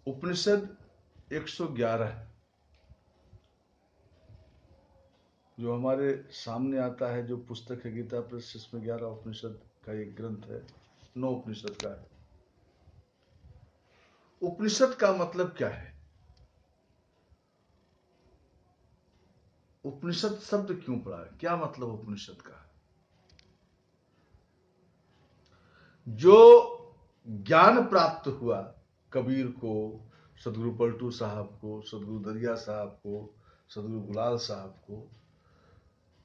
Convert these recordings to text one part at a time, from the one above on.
उपनिषद 111 जो हमारे सामने आता है, जो पुस्तक है गीता प्रेस, जिसमें 11 उपनिषद का एक ग्रंथ है, 9 उपनिषद का है। उपनिषद का मतलब क्या है? उपनिषद शब्द क्यों पड़ा है? क्या मतलब उपनिषद का? जो ज्ञान प्राप्त हुआ कबीर को, सदगुरु पलटू साहब को, सदगुरु दरिया साहब को, सदगुरु गुलाल साहब को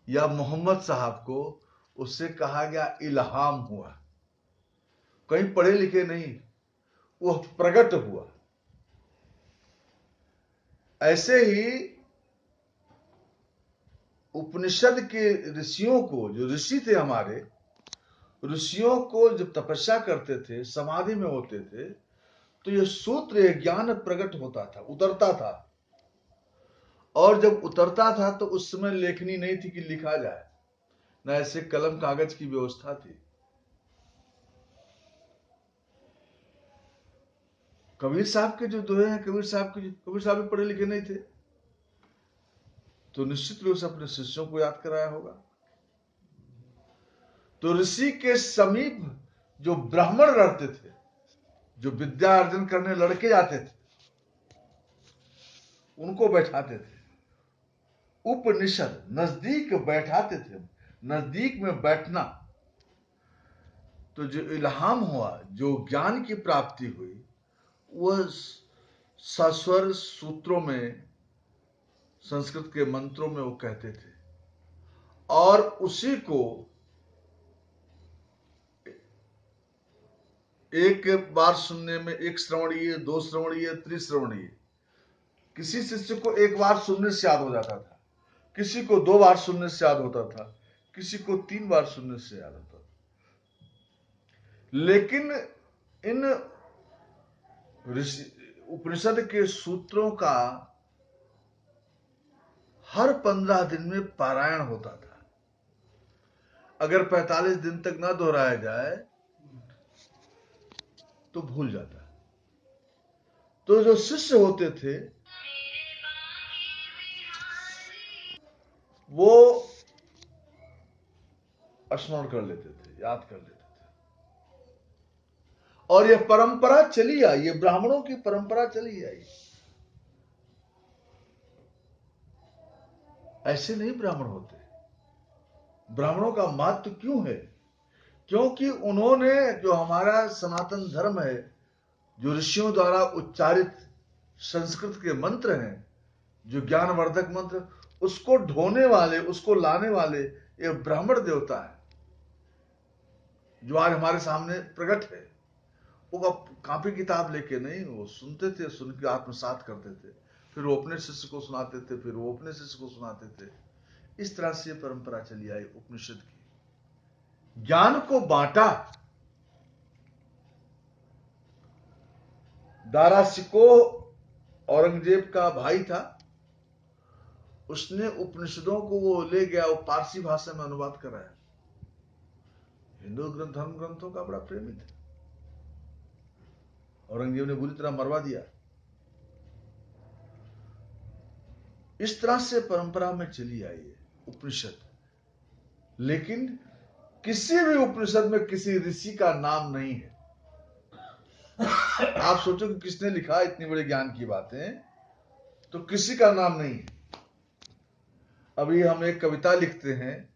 या मोहम्मद साहब को, उससे कहा गया इल्हाम हुआ। कहीं पढ़े लिखे नहीं, वह प्रकट हुआ। ऐसे ही उपनिषद के ऋषियों को, जो ऋषि थे हमारे, ऋषियों को जब तपस्या करते थे, समाधि में होते थे, तो यह सूत्र, यह ज्ञान प्रकट होता था, उतरता था। और जब उतरता था तो उस समय लेखनी नहीं थी कि लिखा जाए, न ऐसे कलम कागज की व्यवस्था थी। कबीर साहब के जो दोहे हैं, कबीर साहब भी पढ़े लिखे नहीं थे, तो निश्चित रूप से अपने शिष्यों को याद कराया होगा। तो ऋषि के समीप जो ब्राह्मण रहते थे, जो विद्या अर्जन करने लड़के जाते थे, उनको बैठाते थे। उपनिषद नजदीक बैठाते थे, नजदीक में बैठना। तो जो इल्हाम हुआ, जो ज्ञान की प्राप्ति हुई, वह सस्वर सूत्रों में, संस्कृत के मंत्रों में वो कहते थे। और उसी को एक बार सुनने में, एक श्रवणीय, 2 श्रवणीय, त्रिश्रवणीय, किसी शिष्य को एक बार सुनने से याद हो जाता था, किसी को 2 बार सुनने से याद होता था, किसी को 3 बार सुनने से याद होता था। लेकिन इन उपनिषद के सूत्रों का हर 15 दिन में पारायण होता था। अगर 45 दिन तक ना दोहराया जाए तो भूल जाता। तो जो शिष्य होते थे वो स्मरण कर लेते थे, याद कर लेते थे। और यह परंपरा चली आई, ये ब्राह्मणों की परंपरा चली आई। ऐसे नहीं ब्राह्मण होते। ब्राह्मणों का महत्व क्यों है? क्योंकि उन्होंने, जो हमारा सनातन धर्म है, जो ऋषियों द्वारा उच्चारित संस्कृत के मंत्र हैं, जो ज्ञानवर्धक मंत्र, उसको ढोने वाले, उसको लाने वाले ये ब्राह्मण देवता है, जो आज हमारे सामने प्रकट है। वो कॉपी किताब लेके नहीं, वो सुनते थे, सुन के आत्मसात करते थे, फिर वो अपने शिष्य को सुनाते थे, फिर वो अपने शिष्य को सुनाते थे। इस तरह से परंपरा चली आई उपनिषद की। ज्ञान को बांटा। दारा शिकोह औरंगजेब का भाई था, उसने उपनिषदों को वो ले गया, वो पारसी भाषा में अनुवाद कराया। हिंदू धर्म ग्रंथों का बड़ा प्रेमी था। औरंगजेब ने बुरी तरह मरवा दिया। इस तरह से परंपरा में चली आई है उपनिषद। लेकिन किसी भी उपनिषद में किसी ऋषि का नाम नहीं है। आप सोचो कि किसने लिखा इतनी बड़ी ज्ञान की बातें, तो किसी का नाम नहीं है। अभी हम एक कविता लिखते हैं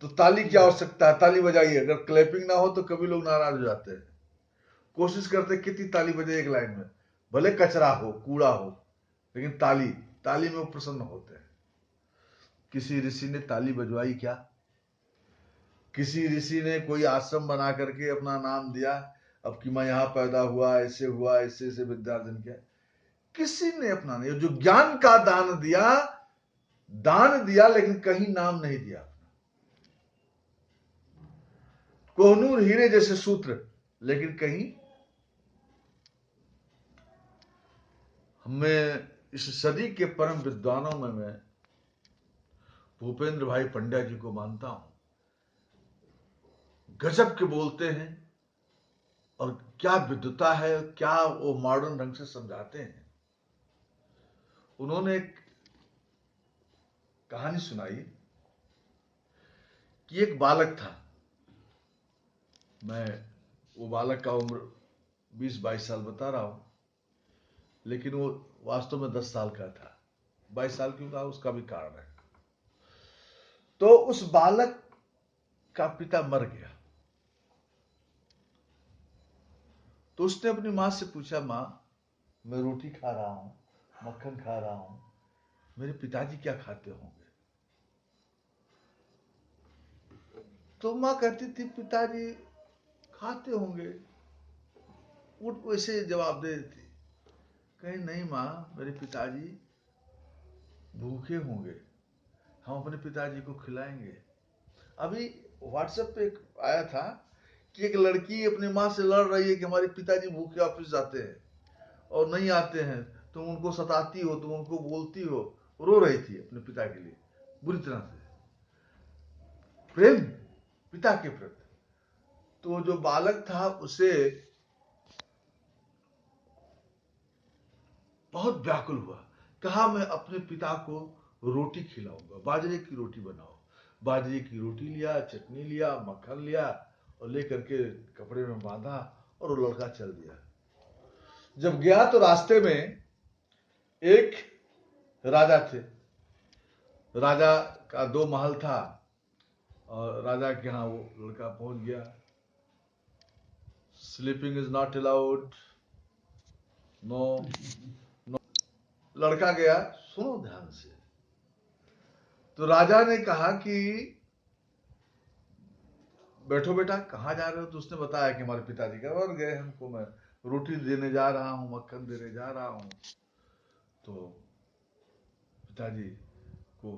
तो ताली की आवश्यकता है, ताली बजाइए। अगर क्लैपिंग ना हो तो कभी लोग नाराज हो जाते हैं। कोशिश करते कितनी ताली बजे एक लाइन में, भले कचरा हो, कूड़ा हो, लेकिन ताली में वो प्रसन्न होते हैं। किसी ऋषि ने ताली बजवाई क्या? किसी ऋषि ने कोई आश्रम बना करके अपना नाम दिया, अब कि मैं यहां पैदा हुआ, ऐसे हुआ, ऐसे ऐसे विद्यार्जन किया? किसी ने अपना नहीं। जो ज्ञान का दान दिया, लेकिन कहीं नाम नहीं दिया। कोहनूर हीरे जैसे सूत्र, लेकिन कहीं हमें इस सदी के परम विद्वानों में मैं भूपेंद्र भाई पंड्या जी को मानता हूं। गजब के बोलते हैं और क्या विद्वता है, क्या वो मॉडर्न ढंग से समझाते हैं। उन्होंने एक कहानी सुनाई कि एक बालक था। मैं वो बालक का उम्र 20-22 साल बता रहा हूं, लेकिन वो वास्तव में 10 साल का था। 22 साल क्यों कहा, उसका भी कारण है। तो उस बालक का पिता मर गया। तो उसने अपनी मां से पूछा, मां, मैं रोटी खा रहा हूं, मक्खन खा रहा हूं, मेरे पिताजी क्या खाते होंगे? तो मां कहती थी, पिताजी खाते होंगे। वो वैसे जवाब दे देती, कहीं नहीं मां, मेरे पिताजी भूखे होंगे, हम अपने पिताजी को खिलाएंगे। अभी व्हाट्सएप पे एक आया था कि एक लड़की अपनी माँ से लड़ रही है कि हमारे पिताजी भूखे ऑफिस जाते हैं और नहीं आते हैं, तुम उनको सताती हो, तुम उनको बोलती हो। रो रही थी अपने पिता के लिए बुरी तरह से, प्रेम पिता के प्रति। तो जो बालक था उसे बहुत व्याकुल हुआ, कहा मैं अपने पिता को रोटी खिलाऊंगा, बाजरे की रोटी बनाओ। बाजरे की रोटी लिया, चटनी लिया, मक्खन लिया और लेकर के कपड़े में बांधा और वो लड़का चल दिया। जब गया तो रास्ते में एक राजा थे। राजा का 2 महल था और राजा के यहाँ वो लड़का पहुंच गया। Sleeping is not allowed, no no. लड़का गया, सुनो ध्यान से। तो राजा ने कहा कि बैठो बेटा, कहाँ जा रहे हो? तो उसने बताया कि हमारे पिताजी का मर गए, हमको मैं रोटी देने जा रहा हूँ, मक्खन देने जा रहा हूँ। तो पिताजी को,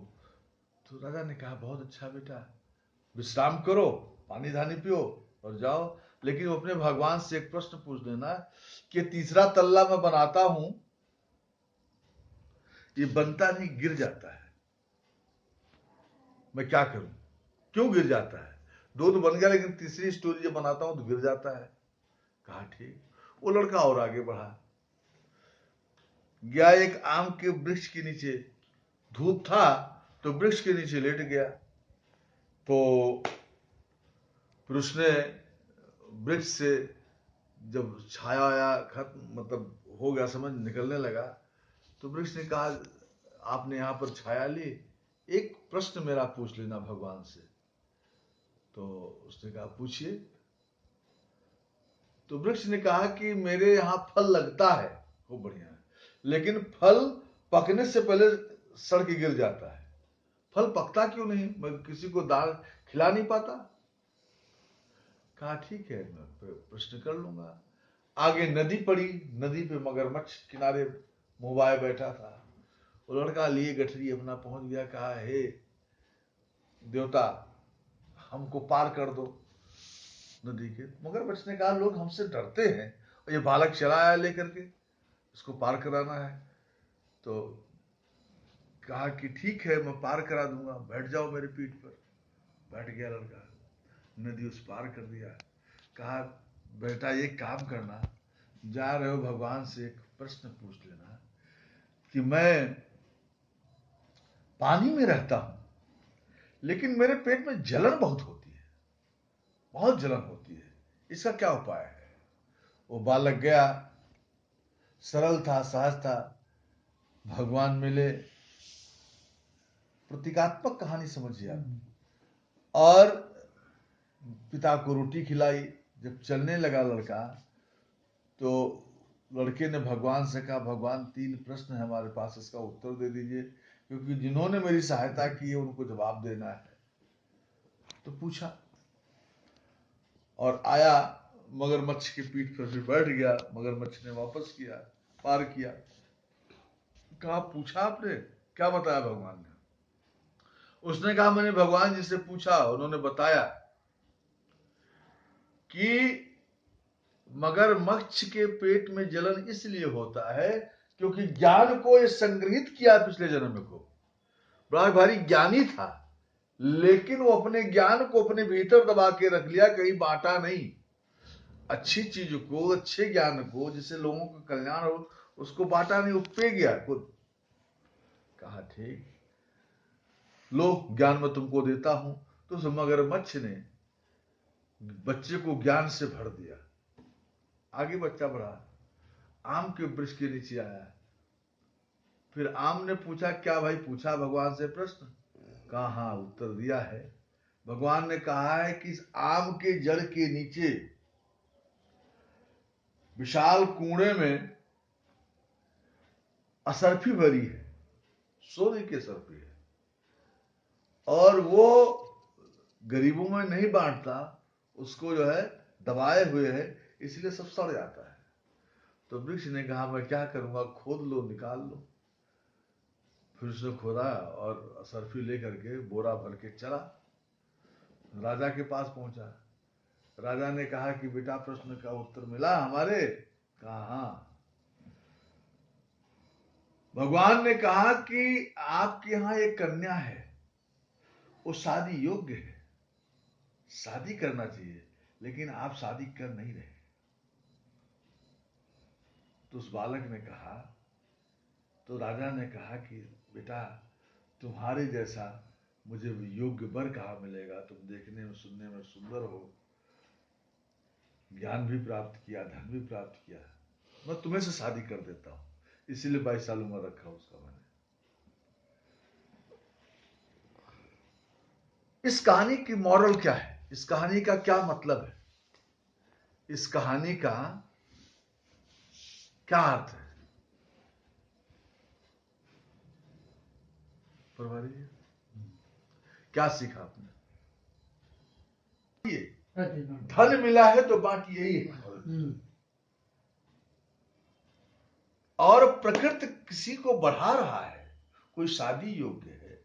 तो राजा ने कहा बहुत अच्छा बेटा, विश्राम करो, पानी धानी पियो और जाओ, लेकिन अपने भगवान से एक प्रश्न पूछ लेना कि तीसरा तल्ला मैं बनाता हूं, ये बनता नहीं, गिर जाता है, मैं क्या करूं? क्यों गिर जाता है? 2 तो बन गया, लेकिन तीसरी स्टोरी जब बनाता हूं तो गिर जाता है। कहा ठीक। वो लड़का और आगे बढ़ा गया, एक आम के वृक्ष के नीचे, धूप था तो वृक्ष के नीचे लेट गया। तो फिर उसने वृक्ष से जब छाया आया, खत्म मतलब हो गया, समझ निकलने लगा, तो वृक्ष ने कहा आपने यहां पर छाया ली, एक प्रश्न मेरा पूछ लेना भगवान से। तो उसने कहा पूछिए। तो वृक्ष ने कहा कि मेरे यहां फल लगता है, खूब बढ़िया है, लेकिन फल पकने से पहले सड़ के गिर जाता है। फल पकता क्यों नहीं? मैं किसी को दाल खिला नहीं पाता। कहा ठीक है, मैं प्रश्न कर लूंगा। आगे नदी पड़ी, नदी पे मगरमच्छ किनारे मुंह बैठा था। वो लड़का लिए गठरी अपना पहुंच गया, कहा हे देवता, हमको पार कर दो नदी के। मगरमच्छ ने कहा लोग हमसे डरते हैं और ये बालक चला आया लेकर के, इसको पार कराना है। तो कहा कि ठीक है, मैं पार करा दूंगा, बैठ जाओ मेरे पीठ पर। बैठ गया लड़का, नदी उस पार कर दिया। कहा बेटा एक काम करना, जा रहे हो भगवान से एक प्रश्न पूछ लेना कि मैं पानी में रहता हूं, लेकिन मेरे पेट में जलन बहुत होती है, बहुत जलन होती है, इसका क्या उपाय है? वो बालक गया, सरल था, सहज था, भगवान मिले, प्रतीकात्मक कहानी समझिए आप। और पिता को रोटी खिलाई। जब चलने लगा लड़का, तो लड़के ने भगवान से कहा भगवान 3 प्रश्न है हमारे पास, इसका उत्तर दे दीजिए, क्योंकि जिन्होंने मेरी सहायता की है उनको जवाब देना है। तो पूछा और आया, मगरमच्छ की पीठ पर फिर बैठ गया। मगरमच्छ ने वापस किया, पार किया। कहा पूछा आपने, क्या बताया भगवान ने? उसने कहा मैंने भगवान जी से पूछा, उन्होंने बताया कि मगरमच्छ के पेट में जलन इसलिए होता है क्योंकि ज्ञान को ये संग्रहित किया पिछले जन्म को। बड़ा भारी ज्ञानी था, लेकिन वो अपने ज्ञान को अपने भीतर दबा के रख लिया, कहीं बांटा नहीं। अच्छी चीज को, अच्छे ज्ञान को, जिससे लोगों का कल्याण हो, उसको बांटा नहीं, उपे गया खुद। कहा ठीक, लो ज्ञान मैं तुमको देता हूं। तो उस मगरमच्छ ने बच्चे को ज्ञान से भर दिया। आगे बच्चा बढ़ा, आम के वृक्ष के नीचे आया। फिर आम ने पूछा, क्या भाई पूछा भगवान से प्रश्न? कहा हाँ, उत्तर दिया है। भगवान ने कहा है कि इस आम के जड़ के नीचे विशाल कुएं में असरफी भरी है, सोने की असरफी है, और वो गरीबों में नहीं बांटता, उसको जो है दबाए हुए है, इसलिए सब सड़ जाता है। तो वृक्ष ने कहा मैं क्या करूंगा, खोद लो, निकाल लो। फिर उसने खोदा और असरफी लेकर के बोरा भर के चला, राजा के पास पहुंचा। राजा ने कहा कि बेटा प्रश्न का उत्तर मिला हमारे? कहा हाँ। भगवान ने कहा कि आपके यहां एक कन्या है, वो शादी योग्य है, शादी करना चाहिए, लेकिन आप शादी कर नहीं रहे। तो उस बालक ने कहा, तो राजा ने कहा कि बेटा तुम्हारे जैसा मुझे योग्य वर कहाँ मिलेगा? तुम देखने में सुनने में सुंदर हो, ज्ञान भी प्राप्त किया, धन भी प्राप्त किया, मैं तुम्हें से शादी कर देता हूं। इसीलिए 22 साल उम्र रखा उसका मैंने। इस कहानी की मॉरल क्या है? इस कहानी का क्या मतलब है? इस कहानी का क्या अर्थ है? परवारी जी, क्या सीखा आपने? धन मिला है तो बात यही है। और प्रकृति किसी को बढ़ा रहा है, कोई शादी योग्य है,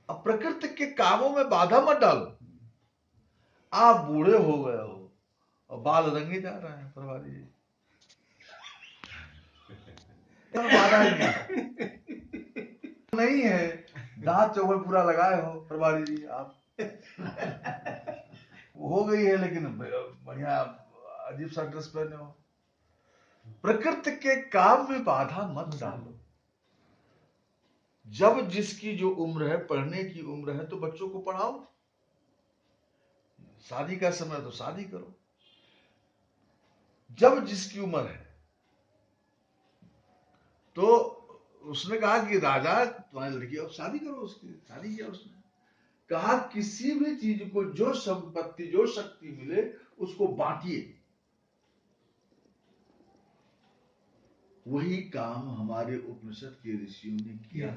अब प्रकृति के कामों में बाधा मत डालो। आप बूढ़े हो गए हो और बाल रंगे जा रहे हैं, परवारी जी, बाधा नहीं है। दांत चौबल पूरा लगाए हो परवारी जी आप, हो गई है, लेकिन बढ़िया अजीब सा ड्रेस पहने हो। प्रकृति के काम में बाधा मत डालो। जब जिसकी जो उम्र है, पढ़ने की उम्र है, तो बच्चों को पढ़ाओ। शादी का समय तो शादी करो, जब जिसकी उम्र है। तो उसने कहा कि राजा तुम्हारी लड़की, और शादी करो उसकी। शादी किया उसने। कहा किसी भी चीज को, जो संपत्ति, जो शक्ति मिले, उसको बांटिए। वही काम हमारे उपनिषद के ऋषियों ने किया,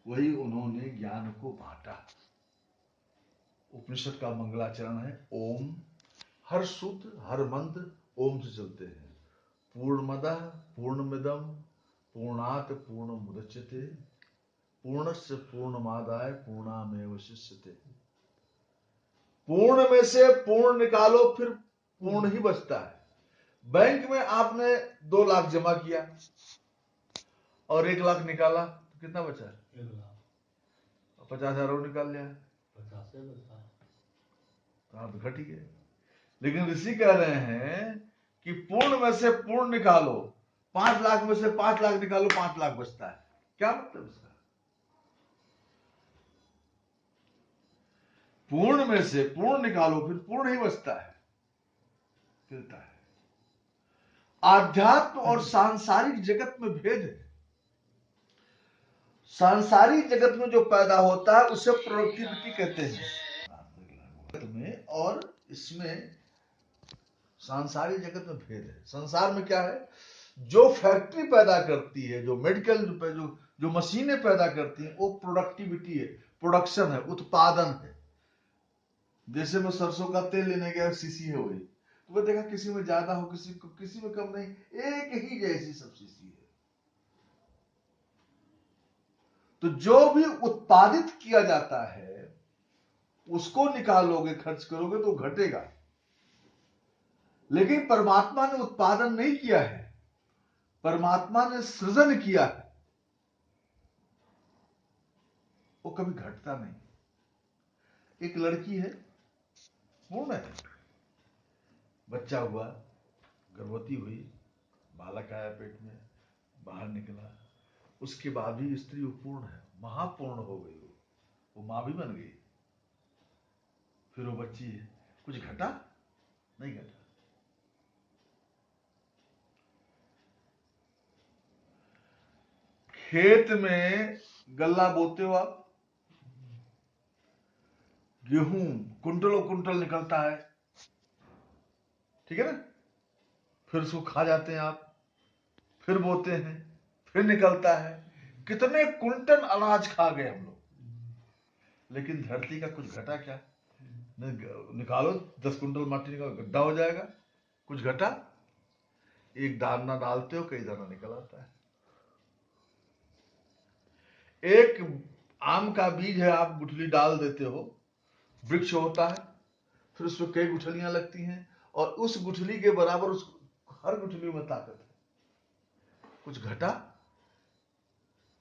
वही उन्होंने ज्ञान को बांटा। उपनिषद का मंगलाचरण है ओम। हर सूत्र, हर मंत्र ओम से चलते हैं। पूर्णमदः पूर्णमिदं पूर्णात् पूर्णमुदच्यते पूर्णस्य पूर्णमादाय पूर्णमेवावशिष्यते। पूर्ण में से पूर्ण निकालो, फिर पूर्ण ही बचता है। बैंक में आपने 2 लाख जमा किया और 1 लाख निकाला, तो कितना बचा? 1 लाख। 50,000 और निकाल लिया, 50 बचा, तो आप घट ही गए। लेकिन ऋषि कह रहे हैं कि पूर्ण में से पूर्ण निकालो, 5 लाख में से 5 लाख निकालो, 5 लाख बचता है। क्या मतलब इसका? पूर्ण में से पूर्ण निकालो, फिर पूर्ण ही बचता है, मिलता है। आध्यात्म और सांसारिक जगत में भेद है। सांसारिक जगत में जो पैदा होता है उसे प्रोडक्टिविटी कहते हैं में, और इसमें सांसारिक जगत में भेद है। संसार में क्या है? जो फैक्ट्री पैदा करती है, जो मेडिकल जो मशीनें पैदा करती हैं, वो प्रोडक्टिविटी है, प्रोडक्शन है, उत्पादन है। जैसे मैं सरसों का तेल लेने गया, शीशी है वही, तो मैं देखा किसी में ज्यादा हो, किसी में कम नहीं, एक ही जैसी सब शीशी है। तो जो भी उत्पादित किया जाता है उसको निकालोगे, खर्च करोगे तो घटेगा। लेकिन परमात्मा ने उत्पादन नहीं किया है, परमात्मा ने सृजन किया है, वो कभी घटता नहीं। एक लड़की है, पूर्ण है, बच्चा हुआ, गर्भवती हुई, बालक आया पेट में, बाहर निकला, उसके बाद भी स्त्री पूर्ण है, महापूर्ण हो गई, वो मां भी बन गई, फिर वो बच्ची है, कुछ घटा? नहीं घटा। खेत में गल्ला बोते हो आप, गेहूं कुंटलों कुंटल निकलता है, ठीक है ना, फिर उसको खा जाते हैं आप, फिर बोते हैं, फिर निकलता है, कितने कुंटल अनाज खा गए हम लोग, लेकिन धरती का कुछ घटा क्या? निकालो 10 कुंटल माटी निकालो, गड्ढा हो जाएगा, कुछ घटा? एक दाना डालते हो, कई दाना निकल आता है। एक आम का बीज है, आप गुठली डाल देते हो, वृक्ष होता है, फिर उसमें कई गुठलियां लगती हैं, और उस गुठली के बराबर उस हर गुठली में ताकत है, कुछ घटा?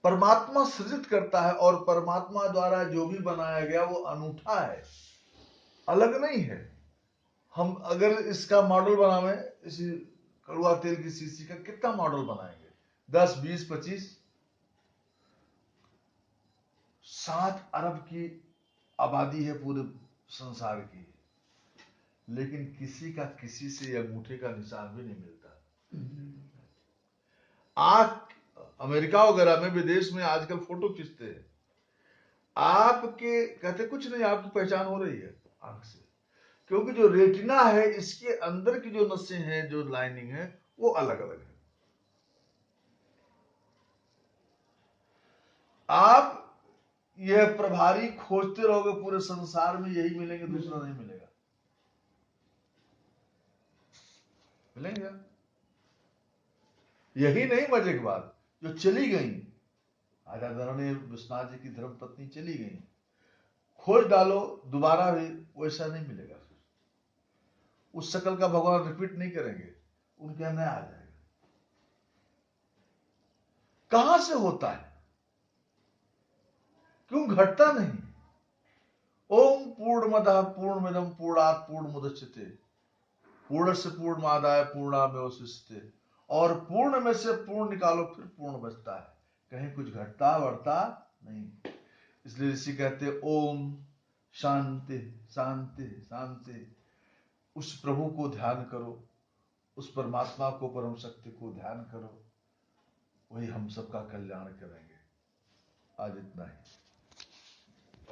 परमात्मा सृजित करता है, और परमात्मा द्वारा जो भी बनाया गया वो अनूठा है, अलग नहीं है। हम अगर इसका मॉडल बनावे, इसी कड़वा तेल की शीशी का कितना मॉडल बनाएंगे? 10, 20, 25, 7 अरब की आबादी है पूरे संसार की, लेकिन किसी का किसी से अंगूठे का निशान भी नहीं मिलता। आप अमेरिका वगैरह में, विदेश में आजकल फोटो खींचते हैं, आपके कहते कुछ नहीं, आपकी पहचान हो रही है आंख से, क्योंकि जो रेटिना है, इसके अंदर की जो नसें हैं, जो लाइनिंग है, वो अलग अलग है। आप यह प्रभारी खोजते रहोगे पूरे संसार में, यही मिलेंगे, दूसरा नहीं मिलेगा। मिलेंगे? यही नहीं मजे की बात, जो चली गई, आजादारानी विश्वनाथ जी की धर्मपत्नी चली गई, खोज डालो दोबारा भी वैसा नहीं मिलेगा, फिर उस शकल का भगवान रिपीट नहीं करेंगे, उनके यहां नया आ जाएगा। कहां से होता है? क्यों घटता नहीं? ओम पूर्णमदः पूर्णमिदं पूर्णात् पूर्णमुदच्यते पूर्णस्य पूर्णमादाय पूर्णमेवावशिष्यते, और पूर्ण में से पूर्ण निकालो, फिर पूर्ण बचता है, कहीं कुछ घटता बढ़ता नहीं। इसलिए ऋषि कहते ओम शांति शांति शांति। उस प्रभु को ध्यान करो, उस परमात्मा को, परम शक्ति को ध्यान करो, वही हम सबका कल्याण करेंगे। आज इतना ही।